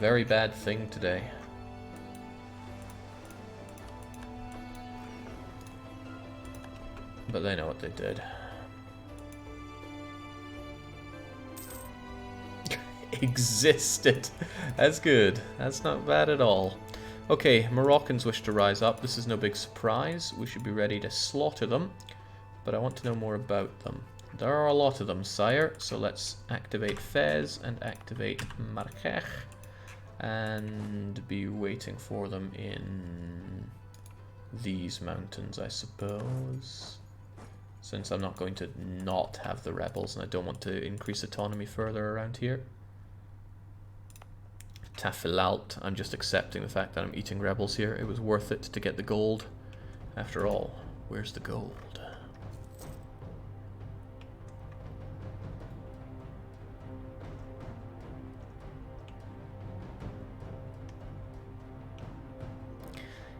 Very bad thing today. But they know what they did. Existed. That's good. That's not bad at all. Okay, Moroccans wish to rise up. This is no big surprise. We should be ready to slaughter them. But I want to know more about them. There are a lot of them, sire. So let's activate Fez and activate Marrakech. And be waiting for them in these mountains, I suppose. Since I'm not going to not have the rebels and I don't want to increase autonomy further around here. Tafilalt, I'm just accepting the fact that I'm eating rebels here. It was worth it to get the gold. After all, where's the gold?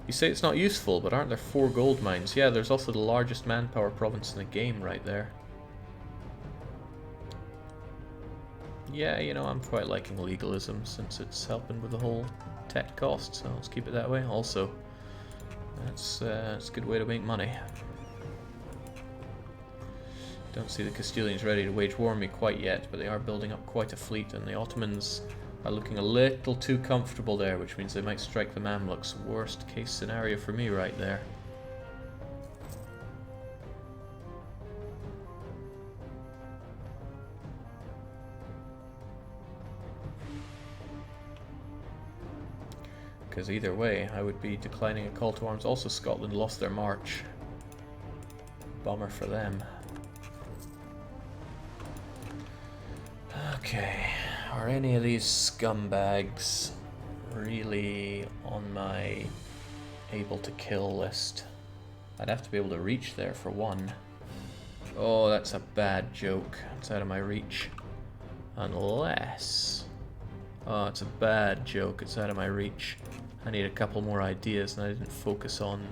You say it's not useful, but aren't there 4 gold mines? Yeah, there's also the largest manpower province in the game right there. Yeah, you know, I'm quite liking legalism since it's helping with the whole tech cost, so let's keep it that way. Also, that's a good way to make money. Don't see the Castilians ready to wage war on me quite yet, but they are building up quite a fleet, and the Ottomans are looking a little too comfortable there, which means they might strike the Mamluks. Worst case scenario for me right there. Because either way, I would be declining a call to arms. Also, Scotland lost their march. Bummer for them. Okay. Are any of these scumbags really on my able to kill list? I'd have to be able to reach there for one. Oh, that's a bad joke. It's out of my reach. Unless... Oh, it's a bad joke. It's out of my reach. I need a couple more ideas, and I didn't focus on...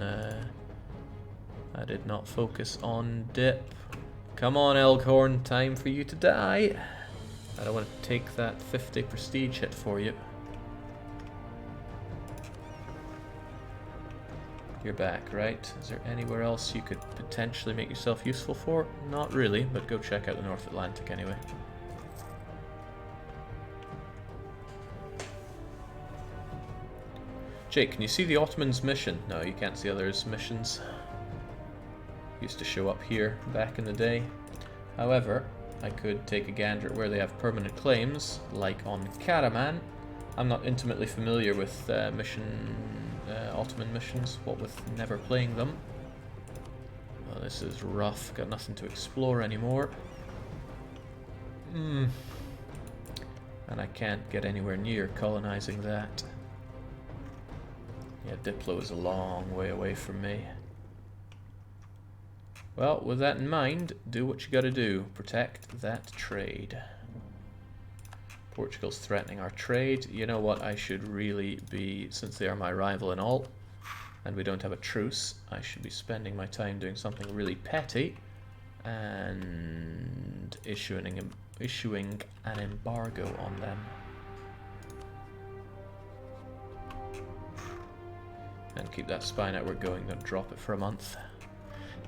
I did not focus on dip. Come on, Elkhorn. Time for you to die. I don't want to take that 50 prestige hit for you. You're back, right? Is there anywhere else you could potentially make yourself useful for? Not really, but go check out the North Atlantic anyway. Jake, can you see the Ottomans' mission? No, you can't see others' missions. Used to show up here back in the day. However, I could take a gander at where they have permanent claims, like on Karaman. I'm not intimately familiar with Ottoman missions, what with never playing them. Well, this is rough, got nothing to explore anymore. And I can't get anywhere near colonizing that. Yeah, Diplo is a long way away from me. Well, with that in mind, do what you gotta do. Protect that trade. Portugal's threatening our trade. You know what, I should really be, since they are my rival and all, and we don't have a truce, I should be spending my time doing something really petty and issuing an embargo on them. And keep that spy network going, don't drop it for a month.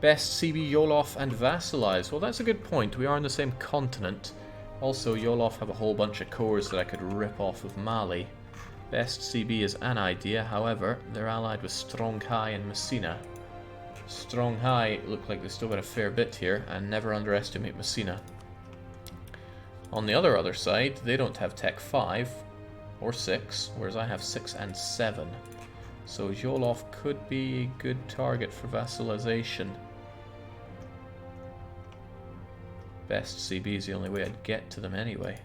Best CB Yolof and Vassalize. Well, that's a good point. We are on the same continent. Also, Yolof have a whole bunch of cores that I could rip off of Mali. Best CB is an idea, however, they're allied with Stronghai and Messina. Stronghai look like they still got a fair bit here, and never underestimate Messina. On the other side, they don't have Tech 5 or 6, whereas I have 6 and 7. So Yolof could be a good target for vassalization. Best CB is the only way I'd get to them anyway.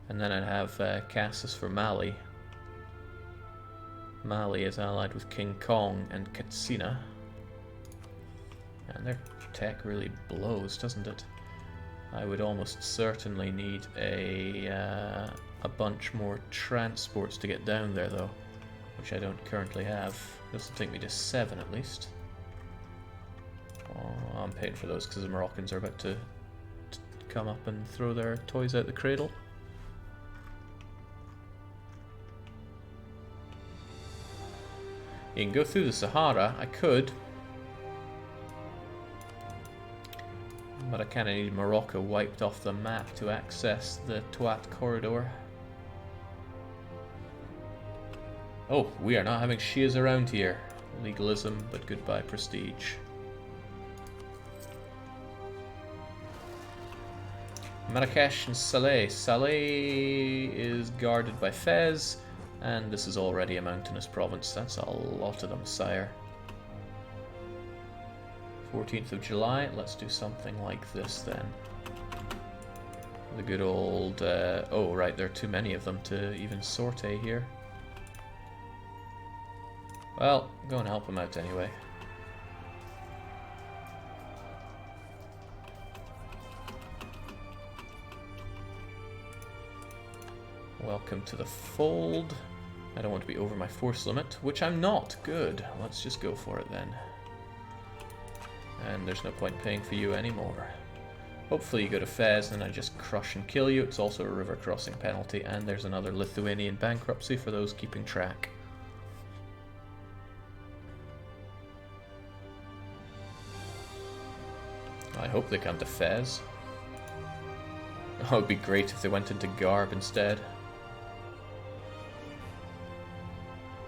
And then I'd have Cassis for Mali. Mali is allied with King Kong and Katsina. And their tech really blows, doesn't it? I would almost certainly need a bunch more transports to get down there though, which I don't currently have. This will take me to 7 at least. Oh, I'm paying for those because the Moroccans are about to come up and throw their toys out the cradle. You can go through the Sahara. I could. But I kind of need Morocco wiped off the map to access the Tuat corridor. Oh, we are not having Shias around here. Legalism, but goodbye prestige. Marrakesh and Saleh. Saleh is guarded by Fez, and this is already a mountainous province. That's a lot of them, sire. 14th of July, let's do something like this then. The good old... oh, right, there are too many of them to even sortie here. Well, go and help them out anyway. Welcome to the fold. I don't want to be over my force limit, which I'm not. Good. Let's just go for it then. And there's no point paying for you anymore. Hopefully you go to Fez and I just crush and kill you. It's also a river crossing penalty, and there's another Lithuanian bankruptcy for those keeping track. I hope they come to Fez. Oh, it would be great if they went into Garb instead.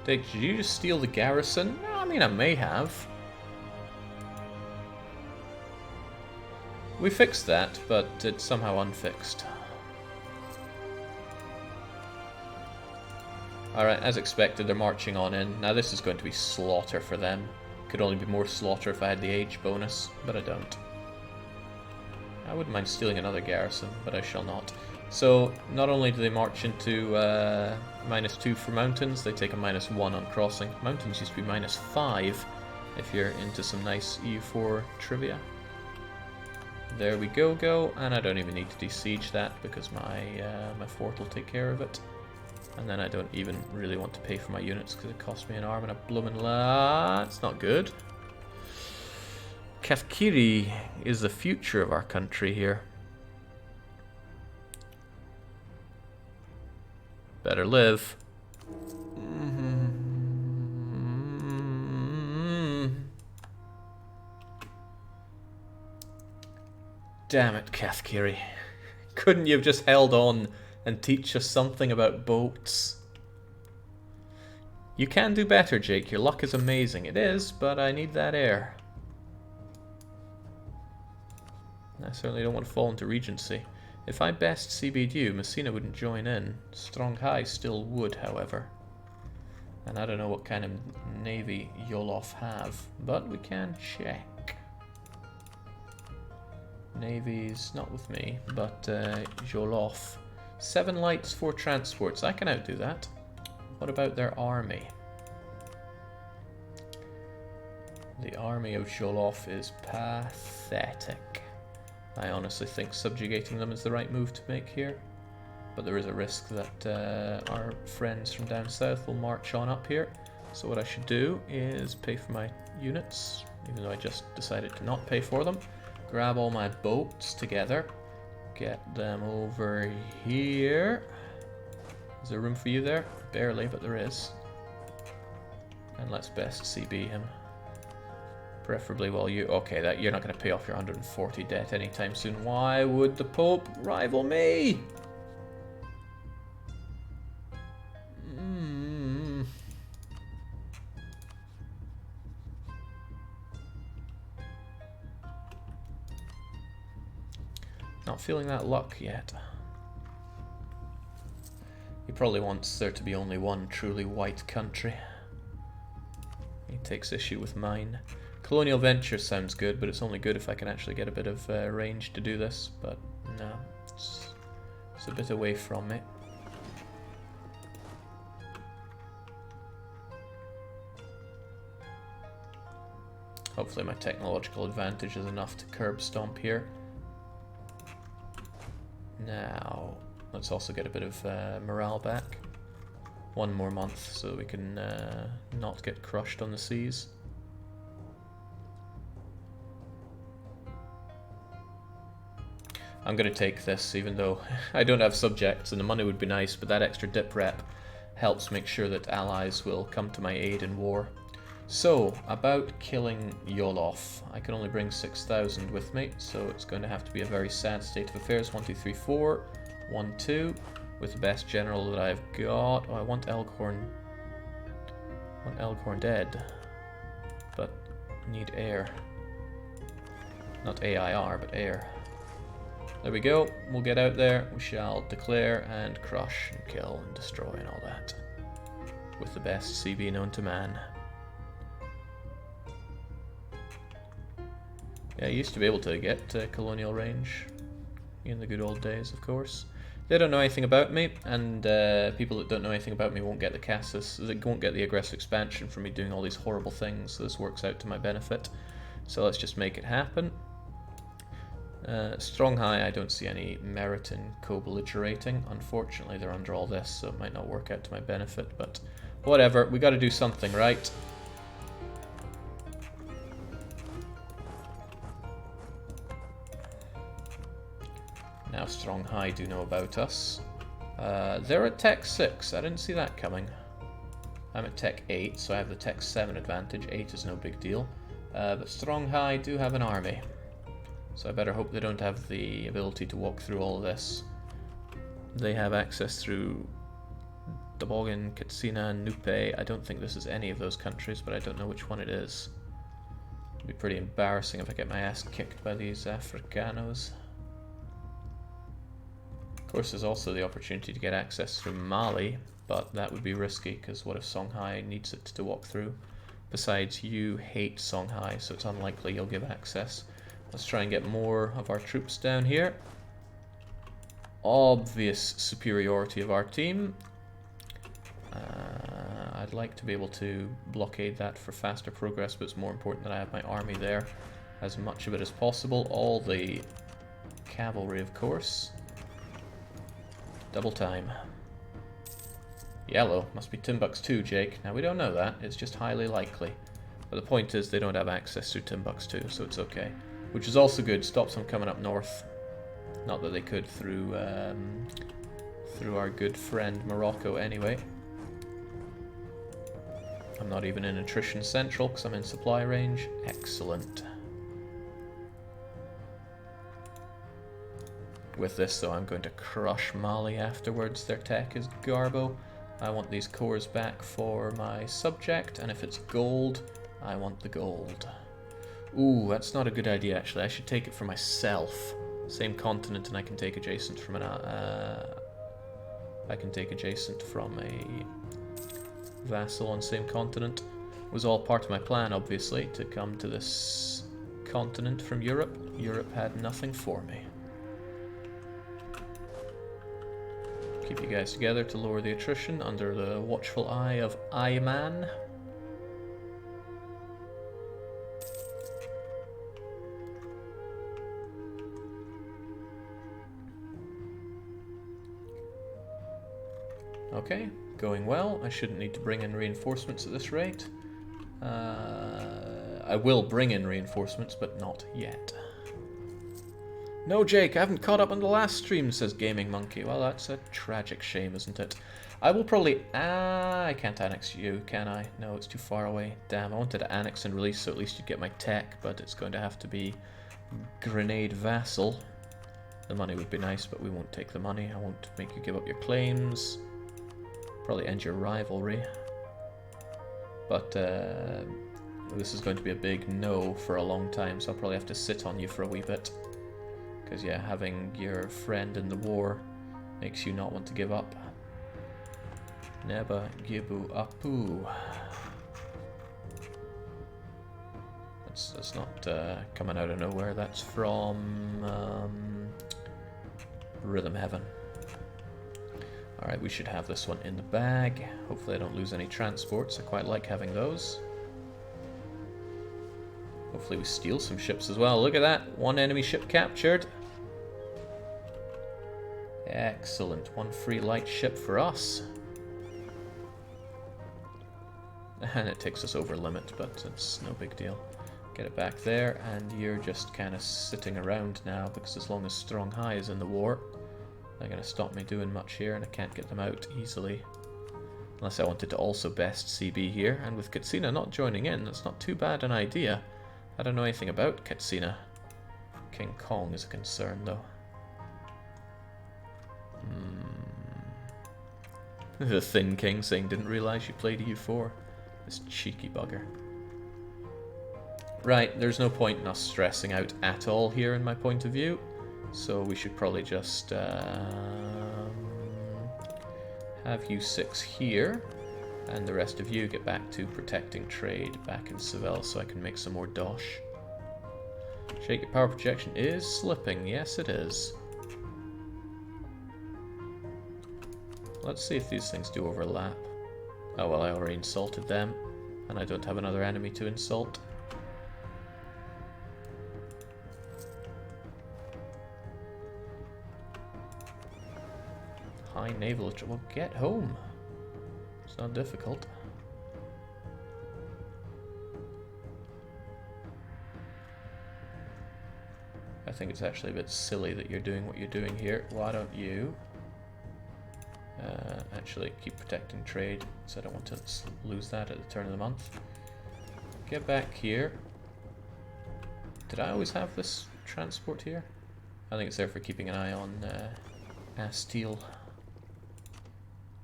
Did you just steal the garrison? I mean, I may have. We fixed that, but it's somehow unfixed. Alright, as expected, they're marching on in. Now this is going to be slaughter for them. Could only be more slaughter if I had the age bonus, but I don't. I wouldn't mind stealing another garrison, but I shall not. So, not only do they march into -2 for mountains, they take a -1 on crossing. Mountains used to be -5 if you're into some nice EU4 trivia. There we go, and I don't even need to de-siege that because my fort will take care of it. And then I don't even really want to pay for my units because it cost me an arm and a bloomin' It's not good. Kafkiri is the future of our country here. Better live. Damn it, Kafkiri. Couldn't you have just held on and teach us something about boats? You can do better, Jake. Your luck is amazing. It is, but I need that air. I certainly don't want to fall into Regency. If I best CB'd you, Messina wouldn't join in. Strong High still would, however. And I don't know what kind of navy Yolof have, but we can check. Navy's not with me, but Jolof. 7 lights, 4 transports. I can outdo that. What about their army? The army of Jolof is pathetic. I honestly think subjugating them is the right move to make here. But there is a risk that our friends from down south will march on up here. So what I should do is pay for my units, even though I just decided to not pay for them. Grab all my boats together. Get them over here. Is there room for you there? Barely, but there is. And let's best CB him. Preferably while you... Okay, that you're not going to pay off your 140 debt anytime soon. Why would the Pope rival me? Not feeling that luck yet. He probably wants there to be only one truly white country. He takes issue with mine. Colonial venture sounds good, but it's only good if I can actually get a bit of range to do this. But no, it's a bit away from me. Hopefully my technological advantage is enough to curb stomp here. Now, let's also get a bit of morale back. 1 more month so we can not get crushed on the seas. I'm going to take this, even though I don't have subjects and the money would be nice, but that extra dip rep helps make sure that allies will come to my aid in war. So, about killing Yolof. I can only bring 6,000 with me, so it's going to have to be a very sad state of affairs. 1, 2, 3, 4. 1, 2. With the best general that I've got. Oh, I want Elkhorn. I want Elkhorn dead. But I need air. Not AIR, but air. There we go. We'll get out there. We shall declare and crush and kill and destroy and all that. With the best CB known to man. Yeah, I used to be able to get Colonial range in the good old days, of course. They don't know anything about me, and people that don't know anything about me won't get the Cassis, they won't get the aggressive expansion from me doing all these horrible things, so this works out to my benefit. So let's just make it happen. Strong High, I don't see any merit in co-belligerating. Unfortunately, they're under all this, so it might not work out to my benefit, but whatever, we gotta do something, right? Now Strong High do know about us. They're at Tech 6, I didn't see that coming. I'm at Tech 8, so I have the Tech 7 advantage. 8 is no big deal. But Strong High do have an army. So I better hope they don't have the ability to walk through all of this. They have access through Dobogan, Katsina, Nupe. I don't think this is any of those countries, but I don't know which one it is. It'd be pretty embarrassing if I get my ass kicked by these Africanos. Of course, there's also the opportunity to get access through Mali, but that would be risky, because what if Songhai needs it to walk through? Besides, you hate Songhai, so it's unlikely you'll give access. Let's try and get more of our troops down here. Obvious superiority of our team. I'd like to be able to blockade that for faster progress, but it's more important that I have my army there. As much of it as possible. All the cavalry, of course. Double time. Yellow. Must be Timbuktu, Jake. Now, we don't know that. It's just highly likely. But the point is, they don't have access through Timbuktu, so it's okay. Which is also good. Stops them coming up north. Not that they could through our good friend Morocco anyway. I'm not even in attrition central because I'm in supply range. Excellent. With this though, I'm going to crush Mali afterwards. Their tech is garbo. I want these cores back for my subject, and if it's gold, I want the gold. Ooh, that's not a good idea actually. I should take it for myself. Same continent, and I can take adjacent from an I can take adjacent from a vassal on same continent. It was all part of my plan, obviously, to come to this continent from Europe. Europe had nothing for me. Keep you guys together to lower the attrition under the watchful eye of Ayman. Okay, going well. I shouldn't need to bring in reinforcements at this rate. I will bring in reinforcements, but not yet. No, Jake, I haven't caught up on the last stream, says Gaming Monkey. Well, that's a tragic shame, isn't it? I will probably... I can't annex you, can I? No, it's too far away. Damn, I wanted to annex and release, so at least you'd get my tech, but it's going to have to be Grenade Vassal. The money would be nice, but we won't take the money. I won't make you give up your claims. Probably end your rivalry. But this is going to be a big no for a long time, so I'll probably have to sit on you for a wee bit. Because, yeah, having your friend in the war makes you not want to give up. Neba Gibu Apu. That's not coming out of nowhere. That's from Rhythm Heaven. Alright, we should have this one in the bag. Hopefully I don't lose any transports. I quite like having those. Hopefully we steal some ships as well. Look at that. One enemy ship captured. Excellent. One free light ship for us. And it takes us over limit, but it's no big deal. Get it back there, and you're just kind of sitting around now, because as long as Strong High is in the war, they're going to stop me doing much here, and I can't get them out easily. Unless I wanted to also best CB here, and with Katsina not joining in, that's not too bad an idea. I don't know anything about Katsina. King Kong is a concern, though. The Thin King saying, didn't realise you played EU4. This cheeky bugger. Right, there's no point in us stressing out at all here in my point of view. So we should probably just have you 6 here. And the rest of you get back to protecting trade back in Seville so I can make some more dosh. Shake your power projection is slipping. Yes, it is. Let's see if these things do overlap. Oh well, I already insulted them. And I don't have another enemy to insult. High naval literature. Well, get home. It's not difficult. I think it's actually a bit silly that you're doing what you're doing here. Why don't you actually keep protecting trade, so I don't want to lose that at the turn of the month. Get back here. Did I always have this transport here? I think it's there for keeping an eye on Astile.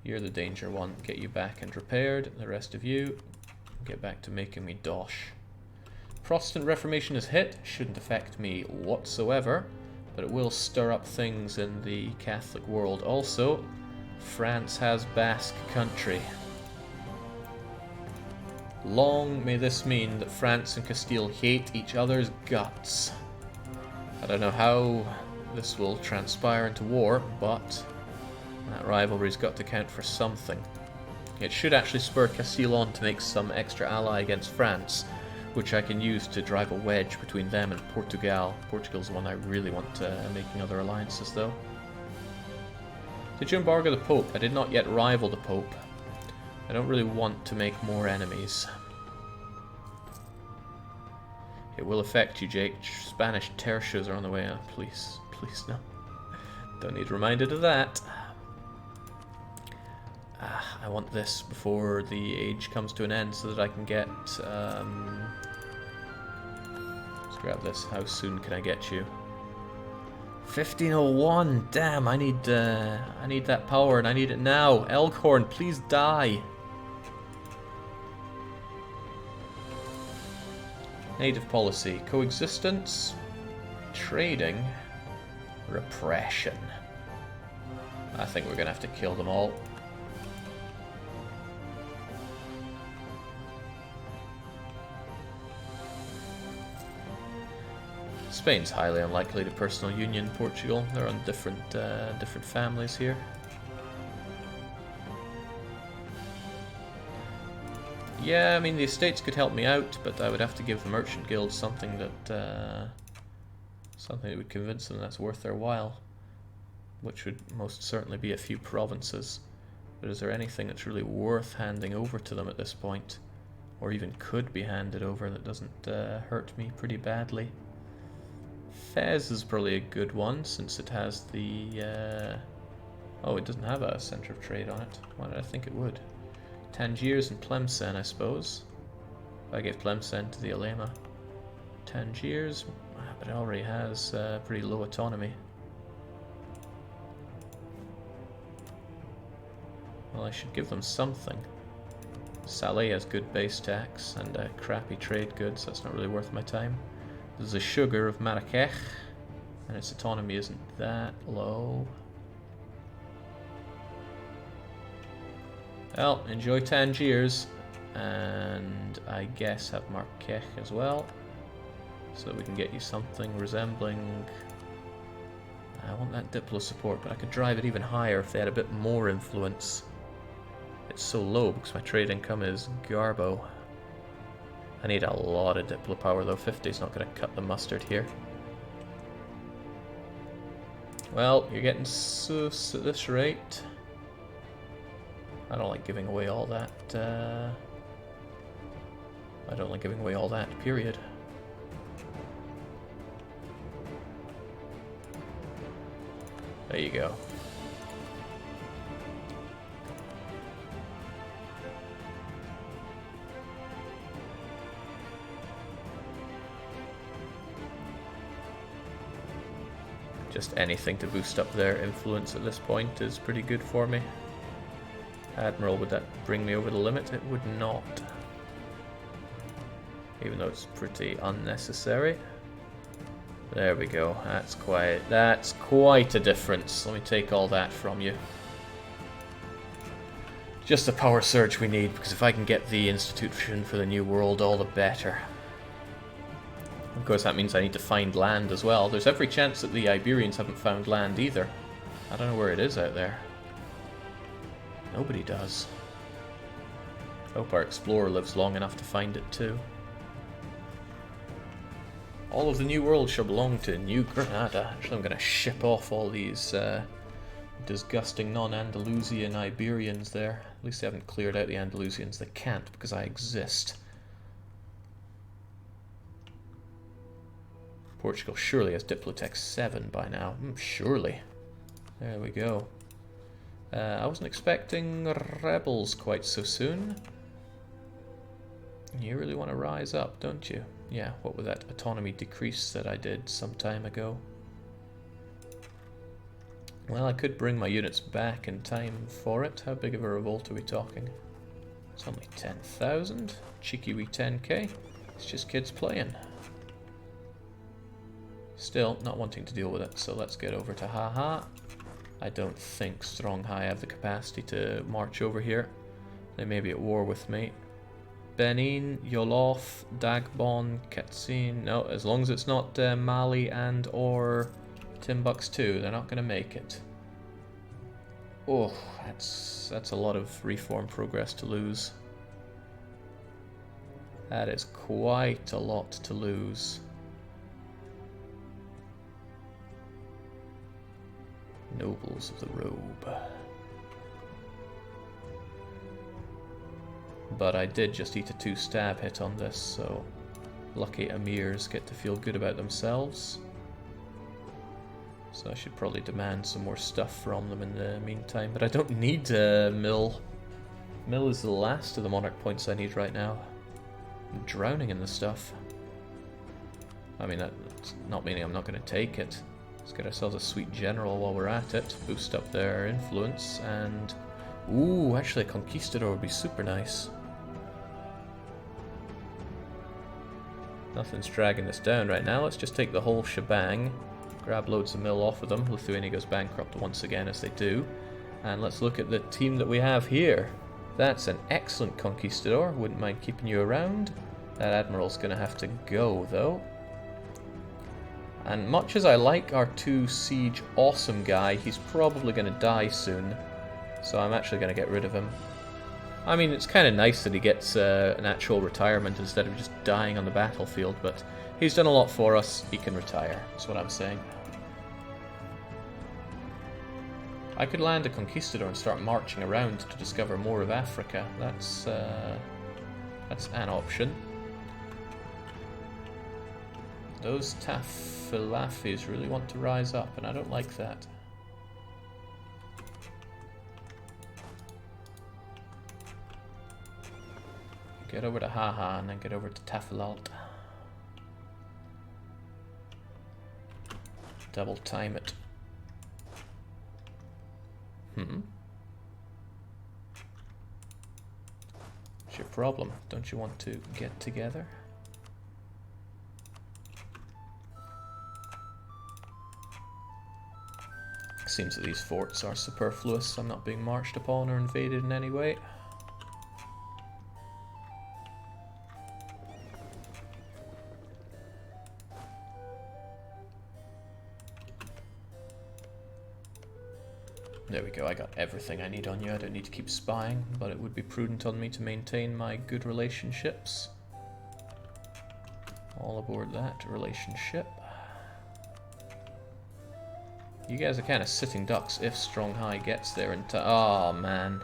You're the danger one. Get you back and repaired. The rest of you get back to making me dosh. Protestant Reformation is hit. Shouldn't affect me whatsoever, but it will stir up things in the Catholic world. Also, France has Basque country. Long may this mean that France and Castile hate each other's guts. I don't know how this will transpire into war, but that rivalry's got to count for something. It should actually spur Castile on to make some extra ally against France, which I can use to drive a wedge between them and Portugal. Portugal's the one I really want making other alliances, though. Did you embargo the Pope? I did not yet rival the Pope. I don't really want to make more enemies. It will affect you, Jake. Spanish tertios are on the way. Oh, please, please no. Don't need reminded of that. I want this before the age comes to an end so that I can get... let's grab this. How soon can I get you? 1501! Damn, I need that power and I need it now. Elkhorn, please die. Native policy. Coexistence. Trading. Repression. I think we're gonna have to kill them all. Spain's highly unlikely to personal union Portugal. They're on different families here. Yeah, I mean the estates could help me out, but I would have to give the merchant guild something that would convince them that's worth their while, which would most certainly be a few provinces. But is there anything that's really worth handing over to them at this point, or even could be handed over that doesn't hurt me pretty badly? Fez is probably a good one, since it has the... oh, it doesn't have a centre of trade on it. Why did I think it would? Tangiers and Tlemcen, I suppose. If I gave Tlemcen to the Alema. Tangiers, but it already has pretty low autonomy. Well, I should give them something. Salé has good base tax and crappy trade goods, that's not really worth my time. There's the sugar of Marrakech, and its autonomy isn't that low. Well, enjoy Tangiers, and I guess have Marrakech as well, so that we can get you something resembling... I want that Diplo support, but I could drive it even higher if they had a bit more influence. It's so low because my trade income is garbo. I need a lot of Diplo power though. 50 is not going to cut the mustard here. Well, you're getting sus at this rate. I don't like giving away all that. I don't like giving away all that, period. There you go. Just anything to boost up their influence at this point is pretty good for me. Admiral, would that bring me over the limit? It would not. Even though it's pretty unnecessary. There we go. That's quite a difference. Let me take all that from you. Just the power surge we need, because if I can get the institution for the New World, all the better. Of course, that means I need to find land as well. There's every chance that the Iberians haven't found land either. I don't know where it is out there. Nobody does. Hope our explorer lives long enough to find it too. All of the New World shall belong to New Granada. Actually, I'm going to ship off all these disgusting non-Andalusian Iberians there. At least they haven't cleared out the Andalusians. They can't, because I exist. Portugal surely has Diplotech 7 by now. Surely. There we go. I wasn't expecting rebels quite so soon. You really want to rise up, don't you? Yeah, what with that autonomy decrease that I did some time ago. Well, I could bring my units back in time for it. How big of a revolt are we talking? It's only 10,000. Cheeky wee 10k. It's just kids playing. Still, not wanting to deal with it, so let's get over to Haha. I don't think Stronghai have the capacity to march over here. They may be at war with me. Benin, Yolof, Dagbon, Katsine. No, as long as it's not Mali and or Timbuktu, they're not going to make it. Oh, that's a lot of reform progress to lose. That is quite a lot to lose. Nobles of the Robe. But I did just eat a 2-stab hit on this, so lucky emirs get to feel good about themselves. So I should probably demand some more stuff from them in the meantime, but I don't need mill. Mill is the last of the monarch points I need right now. I'm drowning in the stuff. I mean, that's not meaning I'm not going to take it. Let's get ourselves a sweet general while we're at it, boost up their influence, and... Ooh, actually a conquistador would be super nice. Nothing's dragging us down right now. Let's just take the whole shebang, grab loads of mill off of them. Lithuania goes bankrupt once again, as they do. And let's look at the team that we have here. That's an excellent conquistador. Wouldn't mind keeping you around. That admiral's going to have to go, though. And much as I like our 2 siege awesome guy, he's probably going to die soon. So I'm actually going to get rid of him. I mean, it's kind of nice that he gets an actual retirement instead of just dying on the battlefield, but he's done a lot for us. He can retire, that's what I'm saying. I could land a conquistador and start marching around to discover more of Africa. That's an option. Those Tafilafis really want to rise up, and I don't like that. Get over to Haha and then get over to Tafilalt. Double time it. What's your problem? Don't you want to get together? Seems that these forts are superfluous. I'm not being marched upon or invaded in any way. There we go, I got everything I need on you. I don't need to keep spying, but it would be prudent on me to maintain my good relationships. All aboard that relationship. You guys are kind of sitting ducks if Stronghai gets there in time. Oh man.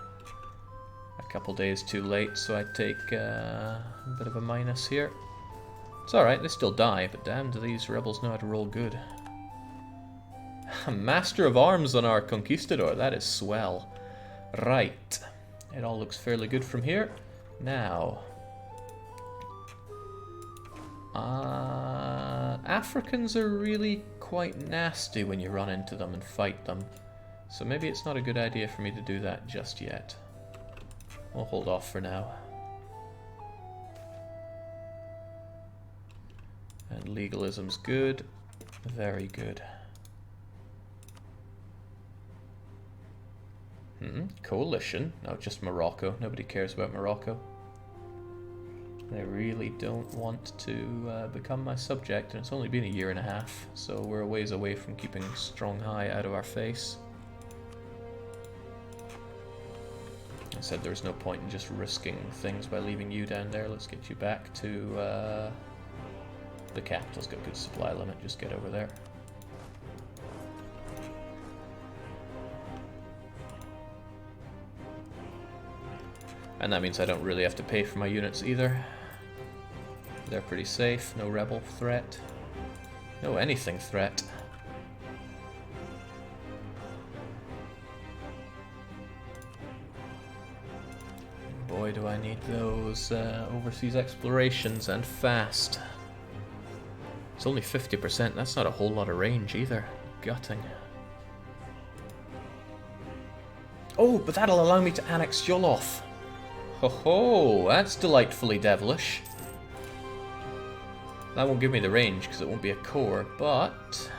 A couple days too late, so I take a bit of a minus here. It's alright, they still die, but damn do these rebels know how to roll good. Master of Arms on our Conquistador, that is swell. Right, it all looks fairly good from here. Now, Africans are really quite nasty when you run into them and fight them. So maybe it's not a good idea for me to do that just yet. We'll hold off for now. And legalism's good. Very good. Coalition? No, just Morocco. Nobody cares about Morocco. They really don't want to become my subject, and it's only been a year and a half, so we're a ways away from keeping Strong-Hai out of our face. I said there's no point in just risking things by leaving you down there. Let's get you back to the capital's got good supply limit, just get over there. And that means I don't really have to pay for my units either. They're pretty safe, no rebel threat. No anything threat. Boy, do I need those overseas explorations, and fast. It's only 50%, that's not a whole lot of range either. Gutting. Oh, but that'll allow me to annex Jolof. Ho ho, that's delightfully devilish. That won't give me the range because it won't be a core, but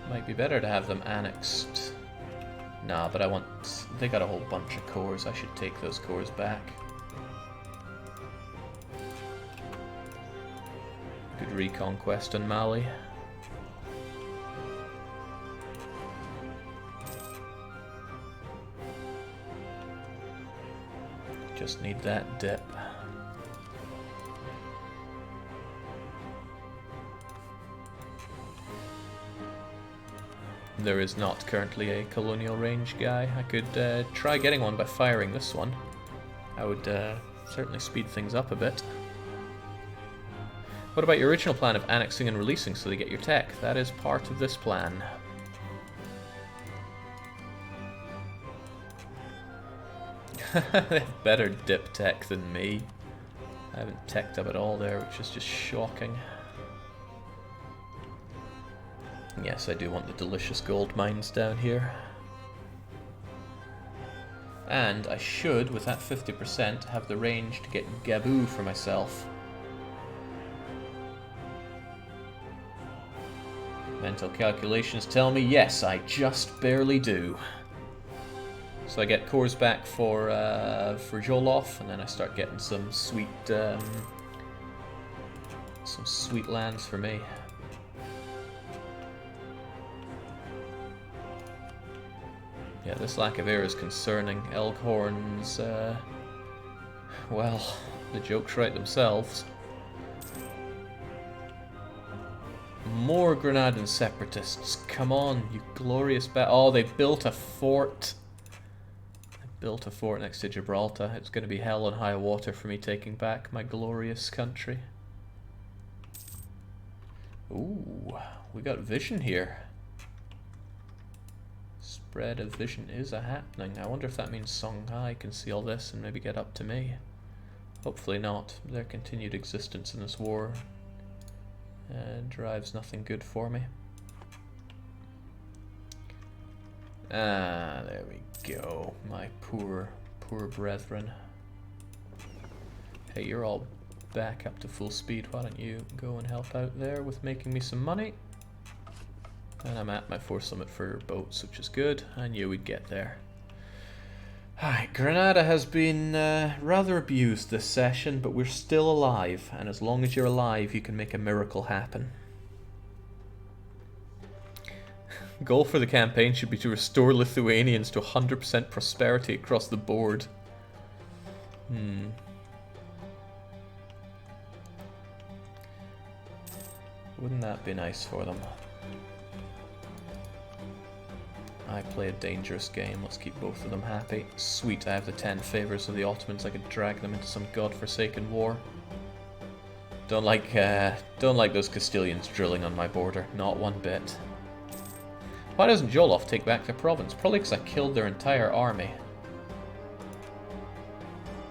might be better to have them annexed. Nah, but I want... They got a whole bunch of cores. I should take those cores back. Good reconquest in Mali. Just need that dip. There is not currently a colonial range guy. I could try getting one by firing this one. I would certainly speed things up a bit. What about your original plan of annexing and releasing so they get your tech? That is part of this plan. They have better dip tech than me. I haven't teched up at all there, which is just shocking. Yes, I do want the delicious gold mines down here. And I should, with that 50%, have the range to get Gaboo for myself. Mental calculations tell me, yes, I just barely do. So I get cores back for Jolof, and then I start getting some sweet lands for me. Yeah, this lack of air is concerning. Elkhorns, well, the jokes write themselves. More Granadan separatists, come on, you glorious oh, they built a fort. They built a fort next to Gibraltar. It's going to be hell and high water for me taking back my glorious country. Ooh, we got vision here. Spread of vision is happening. I wonder if that means Songhai can see all this and maybe get up to me. Hopefully not. Their continued existence in this war drives nothing good for me. Ah, there we go. My poor brethren. Hey, you're all back up to full speed. Why don't you go and help out there with making me some money? And I'm at my force limit for boats, which is good. I knew we'd get there. Alright, Granada has been rather abused this session, but we're still alive. And as long as you're alive, you can make a miracle happen. Goal for the campaign should be to restore Lithuanians to 100% prosperity across the board. Wouldn't that be nice for them? I play a dangerous game. Let's keep both of them happy. Sweet, I have the 10 favors of the Ottomans. I could drag them into some godforsaken war. Don't like those Castilians drilling on my border. Not one bit. Why doesn't Jolof take back the province? Probably because I killed their entire army.